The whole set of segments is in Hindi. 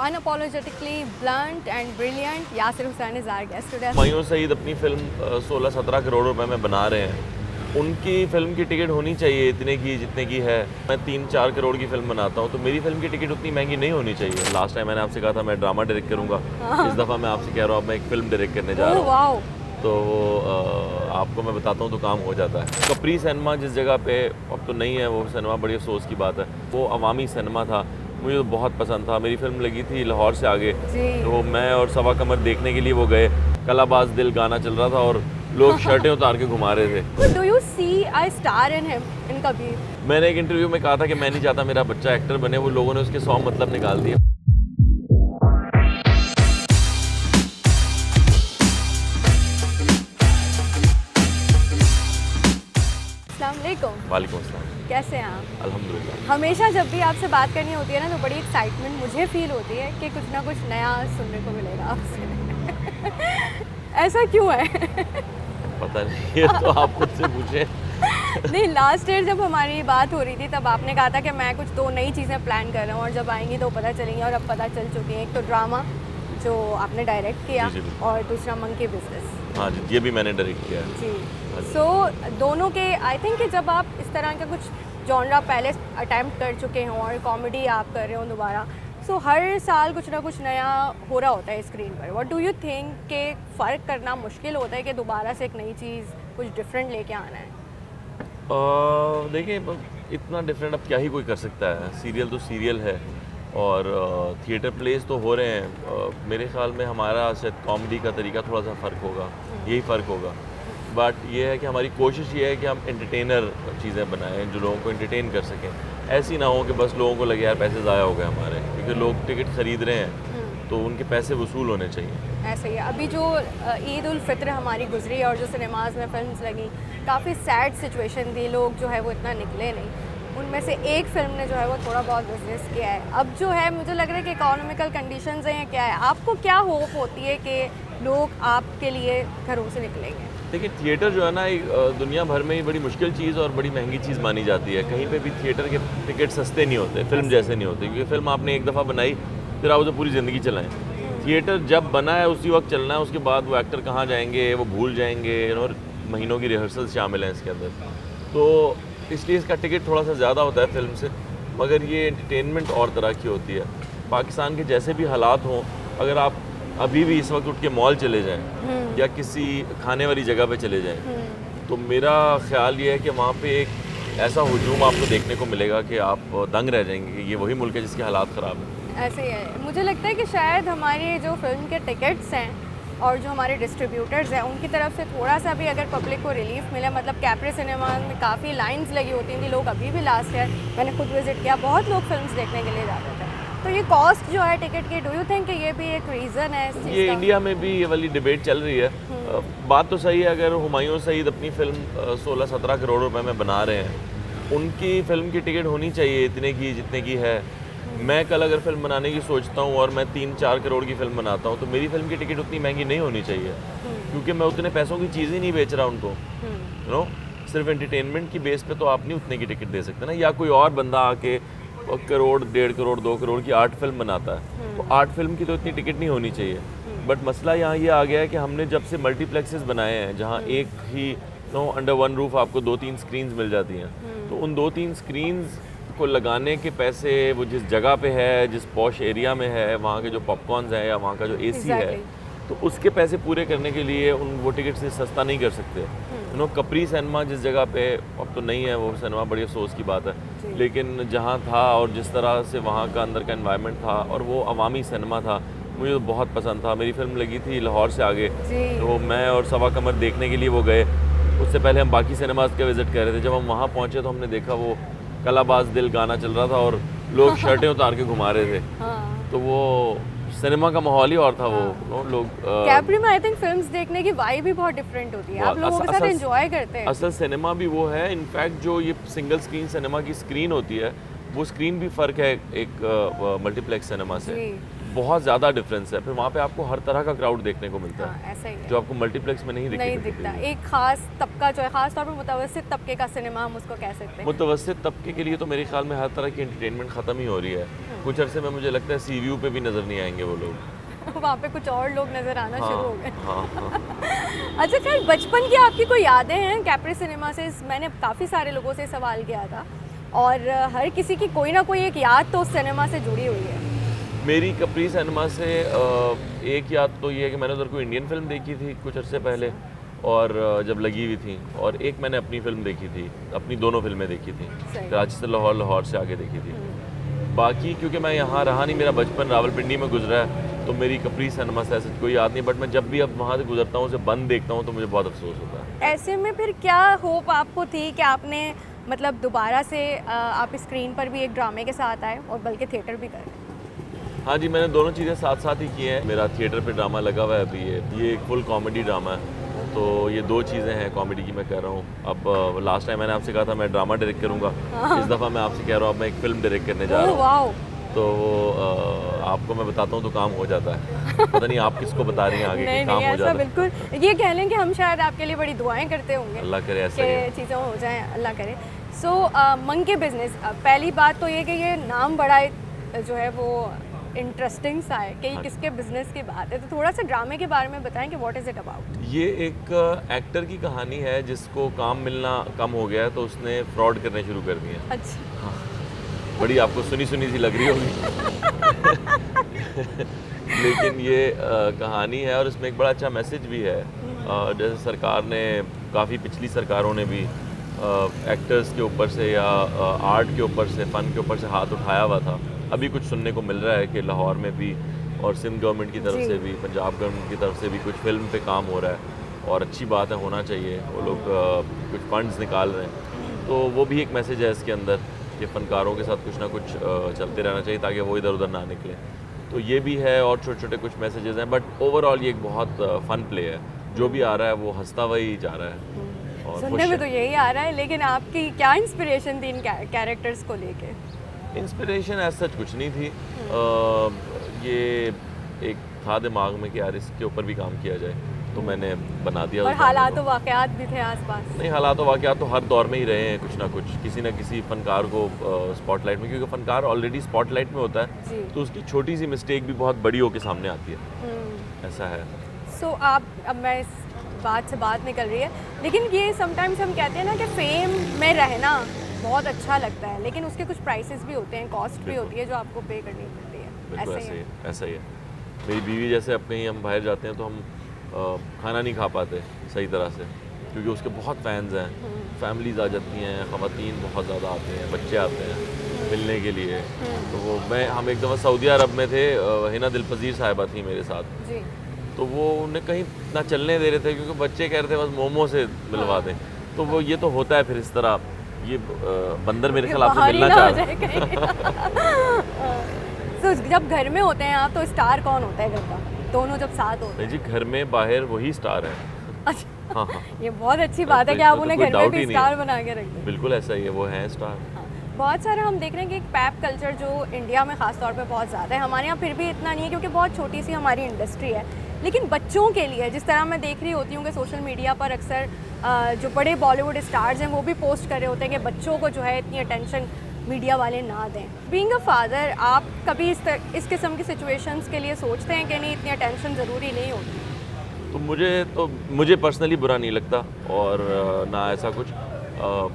unapologetically blunt and brilliant, Yasir Hussain is our guest today. Humayun Saeed अपनी फिल्म 16-17 करोड़ रुपए में बना रहे हैं। उनकी फिल्म की टिकट होनी चाहिए इतने की जितने की है। मैं 3-4 करोड़ की फिल्म बनाता हूँ, तो मेरी फिल्म की टिकट उतनी महंगी नहीं होनी चाहिए। लास्ट टाइम मैंने आपसे कहा था मैं ड्रामा डायरेक्ट करूँगा, इस दफ़ा मैं आपसे कह रहा हूँ मैं एक फिल्म डायरेक्ट करने जा रहा हूँ। तो आपको मैं बताता हूँ तो काम हो जाता है। कपरी सिनेमा जिस जगह पे अब तो नहीं है वो सिनेमा, बड़ी अफसोस की बात है। वो अवामी सिनेमा था, मुझे तो बहुत पसंद था। मेरी फिल्म लगी थी लाहौर से आगे, तो मैं और सवा कमर देखने के लिए वो गए। कलाबाज दिल गाना चल रहा था और लोग शर्टें उतार के घुमा रहे थे। Do you see a star in him in Kabir? मैंने एक इंटरव्यू में कहा था कि मैं नहीं चाहता मेरा बच्चा एक्टर बने, वो लोगों ने उसके 100 मतलब निकाल दिए। वालेकुम अस्सलाम। कैसे हैं आप? अल्हम्दुलिल्लाह। हमेशा जब भी आपसे बात करनी होती है ना, तो बड़ी एक्साइटमेंट मुझे फील होती है कि कुछ ना कुछ नया सुनने को मिलेगा आपसे। ऐसा क्यों है? पता नहीं, ये तो आप खुद से पूछे। नहीं, लास्ट ईयर जब हमारी बात हो रही थी तब आपने कहा था कि मैं कुछ 2 नई चीज़ें प्लान कर रहा हूँ और जब आएंगी तो पता चलेंगी, और अब पता चल चुकी हैं। एक तो ड्रामा जो आपने डायरेक्ट किया जी, और दूसरा मंकी बिजनेस। हाँ जी, ये भी मैंने डायरेक्ट किया है। जी, सो दोनों के आई थिंक कि जब आप इस तरह का कुछ जॉनरा पहले अटैम्प्ट कर चुके हों और कॉमेडी आप कर रहे हो दोबारा, सो हर साल कुछ ना कुछ नया हो रहा होता है स्क्रीन पर। व्हाट डू यू थिंक कि फ़र्क करना मुश्किल होता है कि दोबारा से एक नई चीज़ कुछ डिफरेंट लेके आना है? देखिए, इतना डिफरेंट अब क्या ही कोई कर सकता है। सीरियल तो सीरियल है और थिएटर प्लेस तो हो रहे हैं। मेरे ख्याल में हमारा शायद कॉमेडी का तरीका थोड़ा सा फ़र्क होगा, यही फ़र्क होगा। बट ये है कि हमारी कोशिश ये है कि हम एंटरटेनर चीज़ें बनाएं जो लोगों को एंटरटेन कर सकें। ऐसी ना हो कि बस लोगों को लगे यार पैसे ज़ाया हो गए हमारे, क्योंकि लोग टिकट ख़रीद रहे हैं तो उनके पैसे वसूल होने चाहिए। ऐसे ही अभी जो ईद उल फित्र हमारी गुजरी और जो सिनेमाज में फिल्म्स लगी, काफ़ी सैड सिचुएशन थी, लोग जो है वो इतना निकले नहीं। उनमें से एक फिल्म ने जो है वो थोड़ा बहुत बिजनेस किया है। अब जो है मुझे लग रहा है कि इकोनॉमिकल कंडीशंस हैं या क्या है, आपको क्या होप होती है कि लोग आपके लिए घरों से निकलेंगे? देखिए, थिएटर जो है ना एक दुनिया भर में ही बड़ी मुश्किल चीज़ और बड़ी महंगी चीज़ मानी जाती है। कहीं पे भी थिएटर के टिकट सस्ते नहीं होते, फिल्म जैसे नहीं होते, क्योंकि फिल्म आपने एक दफ़ा बनाई फिर आप उसे पूरी ज़िंदगी चलाएं। थिएटर जब बना है उसी वक्त चलना है, उसके बाद वो एक्टर कहाँ जाएंगे वो भूल जाएंगे, और महीनों की रिहर्सल्स शामिल हैं इसके अंदर। तो इसलिए इसका टिकट थोड़ा सा ज़्यादा होता है फिल्म से, मगर ये एंटरटेनमेंट और तरह की होती है। पाकिस्तान के जैसे भी हालात हों, अगर आप अभी भी इस वक्त उठ के मॉल चले जाएं या किसी खाने वाली जगह पे चले जाएं, तो मेरा ख्याल ये है कि वहाँ पे एक ऐसा हुजूम आपको देखने को मिलेगा कि आप दंग रह जाएंगे कि ये वही मुल्क है जिसके हालात ख़राब हैं। ऐसे ही है। मुझे लगता है कि शायद हमारे जो फिल्म के टिकट्स हैं और जो हमारे डिस्ट्रीब्यूटर्स हैं उनकी तरफ से थोड़ा सा भी अगर पब्लिक को रिलीफ मिले, मतलब कैप्रे सिनेमा में काफ़ी लाइंस लगी होती थी, लोग अभी भी लास्ट ईयर मैंने खुद विजिट किया, बहुत लोग फिल्म्स देखने के लिए जाते थे। तो ये कॉस्ट जो है टिकट की, डू यू थिंक कि ये भी एक रीज़न है इस चीज़ ये का? इंडिया में भी ये वाली डिबेट चल रही है। बात तो सही है, अगर हुमायूं सईद अपनी फिल्म 16-17 करोड़ रुपए में बना रहे हैं, उनकी फिल्म की टिकट होनी चाहिए इतने की जितने की है। मैं कल अगर फिल्म बनाने की सोचता हूँ और मैं 3-4 करोड़ की फिल्म बनाता हूँ, तो मेरी फिल्म की टिकट उतनी महंगी नहीं होनी चाहिए, क्योंकि मैं उतने पैसों की चीज़ ही नहीं बेच रहा उनको। यू नो, सिर्फ एंटरटेनमेंट की बेस पे तो आप नहीं उतने की टिकट दे सकते ना। या कोई और बंदा आके करोड़, 1.5 करोड़, 2 करोड़ की आर्ट फिल्म बनाता है, तो आर्ट फिल्म की तो इतनी टिकट नहीं होनी चाहिए। बट मसला यहाँ ये आ गया है कि हमने जब से मल्टीप्लेक्सेस बनाए हैं जहाँ एक ही अंडर वन रूफ आपको 2-3 स्क्रीन्स मिल जाती हैं, तो उन 2-3 स्क्रीन्स को लगाने के पैसे वो जिस जगह पे है, जिस पॉश एरिया में है, वहाँ के जो पॉपकॉर्न्स हैं या वहाँ का जो एसी है, तो उसके पैसे पूरे करने के लिए उन वो टिकट से सस्ता नहीं कर सकते। कपरी सिनेमा जिस जगह पे अब तो नहीं है वो सिनेमा, बड़ी अफसोस की बात है, लेकिन जहाँ था और जिस तरह से वहाँ का अंदर का एनवायरनमेंट था और वो अवामी सिनेमा था, मुझे तो बहुत पसंद था। मेरी फिल्म लगी थी लाहौर से आगे, तो मैं और सवा कमर देखने के लिए वो गए। उससे पहले हम बाकी सिनेमाज का विज़िट कर रहे थे। जब हम वहाँ पहुँचे तो हमने देखा वो कलाबाज दिल गाना चल रहा था और लोग शर्टें उतार के घुमा रहे थे। तो वो सिनेमा का माहौल ही और था। वो लोग कैप्री में आई थिंक फिल्म्स देखने की वाइब भी बहुत डिफरेंट होती है, आप लोगों के साथ एंजॉय करते हैं। असल सिनेमा भी वो है। इनफैक्ट जो ये सिंगल स्क्रीन सिनेमा की स्क्रीन होती है, वो स्क्रीन भी फ़र्क है एक मल्टीप्लेक्स सिनेमा से, बहुत ज़्यादा डिफरेंस है। फिर वहाँ पे आपको हर तरह का क्राउड देखने को मिलता है, ऐसा ही है, जो आपको मल्टीप्लेक्स में नहीं दिखता। एक खास तबका जो है, खास तौर पर मुतवस्सित तबके का सिनेमा हम उसको कह सकते हैं। मुतवस्सित तबके के लिए तो मेरे ख्याल में हर तरह की एंटरटेनमेंट ख़त्म ही हो रही है। कुछ अरसे में मुझे लगता है सी व्यू पे भी नज़र नहीं आएंगे वो लोग। वहाँ पे कुछ और लोग नज़र आना हाँ, शुरू हो गए। हाँ। अच्छा खैर, बचपन की आपकी कोई यादें हैं कैप्री सिनेमा से? मैंने काफ़ी सारे लोगों से सवाल किया था और हर किसी की कोई ना कोई एक याद तो उस सिनेमा से जुड़ी हुई है। मेरी कैप्री सिनेमा से एक याद तो ये है कि मैंने उधर कोई इंडियन फिल्म देखी थी कुछ अरसे पहले, और जब लगी हुई थी, और एक मैंने अपनी फिल्म देखी थी, अपनी दोनों फिल्में देखी थी, कराची से लाहौर, लाहौर से आगे देखी थी। बाकी क्योंकि मैं यहाँ रहा नहीं, मेरा बचपन रावलपिंडी में गुजरा है, तो मेरी कैप्री सिनेमा से ऐसे कोई याद नहीं, बट मैं जब भी अब वहाँ से गुजरता हूँ, उसे बंद देखता हूँ तो मुझे बहुत अफसोस होता है। ऐसे में फिर क्या होप आपको थी कि आपने मतलब दोबारा से आप स्क्रीन पर भी एक ड्रामे के साथ आए और बल्कि थिएटर भी कर? हाँ जी, मैंने दोनों चीज़ें साथ साथ ही की हैं। मेरा थिएटर पे ड्रामा लगा हुआ है अभी, ये एक फुल कॉमेडी ड्रामा है, तो ये दो चीज़ें हैं कॉमेडी की मैं कर रहा हूँ। अब लास्ट टाइम मैंने आपसे कहा था मैं ड्रामा डायरेक्ट करूँगा, इस दफ़ा मैं आपसे कह रहा हूँ अब मैं एक फ़िल्म डायरेक्ट करने जा रहा हूँ। तो आपको मैं बताता हूँ तो काम हो जाता है। पता नहीं आप किसको बता रही हैं आगे नहीं, कि काम हो जाता है। बिल्कुल, ये कह लें कि हम शायद आपके लिए बड़ी दुआएं करते होंगे, अल्लाह करे ऐसा ही चीज़ें हो जाएं, अल्लाह करे। सो मंकी बिजनेस, पहली बात तो ये कि ये नाम बड़ा जो है वो इंटरेस्टिंग सा है कि किसके बिजनेस की बात है, तो थोड़ा सा ड्रामे के बारे में बताएं कि व्हाट इज़ इट अबाउट? ये एक एक्टर की कहानी है जिसको काम मिलना कम हो गया है, तो उसने फ्रॉड करने शुरू कर दिए। अच्छा। हाँ, बड़ी आपको सुनी सुनी सी लग रही होगी। लेकिन ये कहानी है और इसमें एक बड़ा अच्छा मैसेज भी है। जैसे सरकार ने, काफ़ी पिछली सरकारों ने भी एक्टर्स के ऊपर से या आर्ट के ऊपर से, फ़न के ऊपर से हाथ उठाया हुआ था। अभी कुछ सुनने को मिल रहा है कि लाहौर में भी और सिंध गवर्नमेंट की तरफ से भी, पंजाब गवर्नमेंट की तरफ से भी कुछ फिल्म पे काम हो रहा है, और अच्छी बात है, होना चाहिए। वो लोग कुछ फंड्स निकाल रहे हैं, तो वो भी एक मैसेज है इसके अंदर कि फ़नकारों के साथ कुछ ना कुछ चलते रहना चाहिए ताकि वो इधर उधर ना निकले। तो ये भी है और छोटे छोटे कुछ मैसेजेस हैं, बट ओवरऑल ये एक बहुत फ़न प्ले है। जो भी आ रहा है वो हंसता हुआ ही जा रहा है और सुनने में तो यही आ रहा है। लेकिन आपकी क्या इंस्पिरेशन थी इन कैरेक्टर्स को लेके? इंस्पिरेशन ऐसा सच कुछ नहीं थी। ये एक था दिमाग में कि यार इसके ऊपर भी काम किया जाए, तो मैंने बना दिया। और हालात और वाक़यात भी थे आसपास? नहीं, हालात और वाक़यात तो हर दौर में ही रहे हैं, कुछ ना कुछ, किसी ना किसी फ़नकार को स्पॉटलाइट में, क्योंकि फ़नकार ऑलरेडी स्पॉटलाइट में होता है, तो उसकी छोटी सी मिस्टेक भी बहुत बड़ी होकर सामने आती है। ऐसा है। सो आप, अब मैं इस बात से बात निकल रही है, लेकिन ये समटाइम्स हम कहते हैं ना कि फेम में रहना बहुत अच्छा लगता है, लेकिन उसके कुछ प्राइसेस भी होते हैं, कॉस्ट भी होती है जो आपको पे करनी पड़ती है। बिल्कुल ऐसा ही है। मेरी बीवी जैसे, अब कहीं हम बाहर जाते हैं तो हम खाना नहीं खा पाते सही तरह से, क्योंकि उसके बहुत फैंस हैं। फैमिलीज आ जाती हैं, ख़वातीन बहुत ज़्यादा आते हैं, बच्चे आते हैं मिलने के लिए। तो वो हम एक दफ़ा सऊदी अरब में थे, हिना दिलपजीर साहिबा थी मेरे साथ जी। तो वो उन्हें कहीं ना चलने दे रहे थे, क्योंकि बच्चे कह रहे थे बस मोमो से मिलवा दें। तो वो ये तो होता है फिर इस तरह, ये बंदर मेरे ख्याल आपसे मिलना चाह रहे हैं। तो जब घर में होते हैं आप, तो स्टार कौन होता है घर का? दोनों जब साथ होते हैं? जी, घर में बाहर वही स्टार है। अच्छा। हाँ। ये बहुत अच्छी बात है कि आप उन्हें घर में भी स्टार बना के रखते हैं। बिल्कुल ऐसा ही है, वो है स्टार। बहुत सारा हम देख रहे हैं कि एक पैप कल्चर जो इंडिया में ख़ास तौर पे बहुत ज़्यादा है, हमारे यहाँ फिर भी इतना नहीं है क्योंकि बहुत छोटी सी हमारी इंडस्ट्री है। लेकिन बच्चों के लिए, जिस तरह मैं देख रही होती हूँ कि सोशल मीडिया पर अक्सर जो बड़े बॉलीवुड स्टार्स हैं वो भी पोस्ट कर रहे होते हैं कि बच्चों को जो है इतनी अटेंशन मीडिया वाले ना दें। बीइंग अ फादर, आप कभी इस किस्म की सिचुएशंस के लिए सोचते हैं कि नहीं, इतनी अटेंशन ज़रूरी नहीं होती? तो मुझे पर्सनली बुरा नहीं लगता, और ना ऐसा कुछ,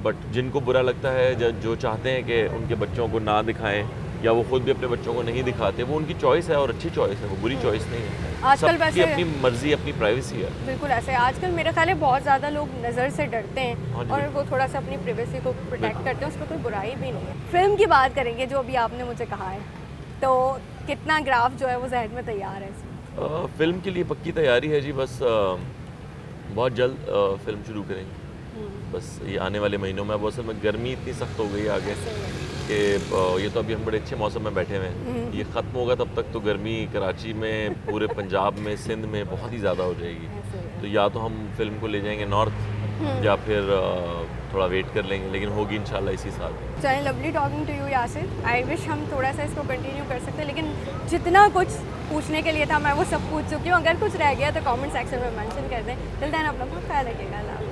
बट जिनको बुरा लगता है, जो चाहते हैं कि उनके बच्चों को ना दिखाएं, या वो खुद भी अपने बच्चों को नहीं दिखाते, वो उनकी चॉइस है और अच्छी चॉइस है, वो बुरी चॉइस नहीं है। आजकल वैसे अपनी मर्जी, अपनी प्राइवेसी है। बिल्कुल ऐसे आजकल मेरे ख्याल है बहुत ज़्यादा लोग नज़र से डरते हैं और वो थोड़ा सा अपनी प्राइवेसी को प्रोटेक्ट करते हैं, उसमें कोई बुराई भी नहीं है। फिल्म की बात करेंगे जो अभी आपने मुझे कहा है, तो कितना ग्राफ जो है वो जहन में तैयार है? फिल्म के लिए पक्की तैयारी है जी, बस बहुत जल्द फिल्म शुरू करेंगे, बस ये आने वाले महीनों में। अब असल में गर्मी इतनी सख्त हो गई है आगे कि ये तो अभी हम बड़े अच्छे मौसम में बैठे हुए हैं, ये ख़त्म होगा तब तक तो गर्मी कराची में, पूरे पंजाब में, सिंध में बहुत ही ज़्यादा हो जाएगी। तो या तो हम फिल्म को ले जाएंगे नॉर्थ, या फिर थोड़ा वेट कर लेंगे, लेकिन होगी इंशाल्लाह इसी साल। चलिए, lovely talking to you Yasir. I wish हम थोड़ा सा इसको कंटिन्यू कर सकते, लेकिन जितना कुछ पूछने के लिए था मैं वो सब पूछ चुकी हूँ। अगर कुछ रह गया तो कमेंट सेक्शन में मेंशन कर दें। टिल देन अपना बहुत ख्याल रखिएगा।